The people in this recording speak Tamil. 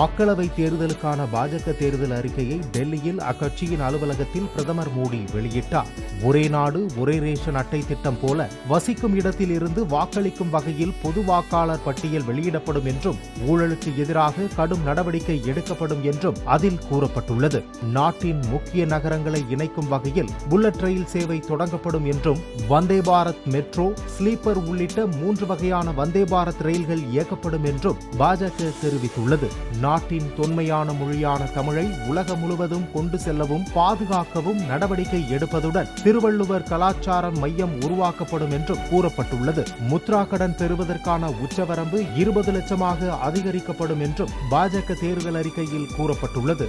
மக்களவை தேர்தலுக்கான பாஜக தேர்தல் அறிக்கையை டெல்லியில் அக்கட்சியின் அலுவலகத்தில் பிரதமர் மோடி வெளியிட்டார். ஒரே நாடு ஒரே ரேஷன் அட்டை திட்டம் போல வசிக்கும் இடத்தில் இருந்து வாக்களிக்கும் வகையில் பொது வாக்காளர் பட்டியல் வெளியிடப்படும் என்றும் ஊழலுக்கு எதிராக கடும் நடவடிக்கை எடுக்கப்படும் என்றும் அதில் கூறப்பட்டுள்ளது. நாட்டின் முக்கிய நகரங்களை இணைக்கும் வகையில் புல்லட் ரயில் சேவை தொடங்கப்படும் என்றும் வந்தே பாரத் மெட்ரோ, ஸ்லீப்பர் உள்ளிட்ட 3 வகையான வந்தே பாரத் ரயில்கள் இயக்கப்படும் என்றும் பாஜக தெரிவித்துள்ளது. நாட்டின் தொன்மையான மொழியான தமிழை உலகம் முழுவதும் கொண்டு செல்லவும் பாதுகாக்கவும் நடவடிக்கை எடுப்பதுடன் திருவள்ளுவர் கலாச்சார மையம் உருவாக்கப்படும் என்றும் கூறப்பட்டுள்ளது. முத்ரா கடன் பெறுவதற்கான உச்சவரம்பு 20 லட்சமாக அதிகரிக்கப்படும் என்றும் பாஜக தேர்தல் அறிக்கையில் கூறப்பட்டுள்ளது.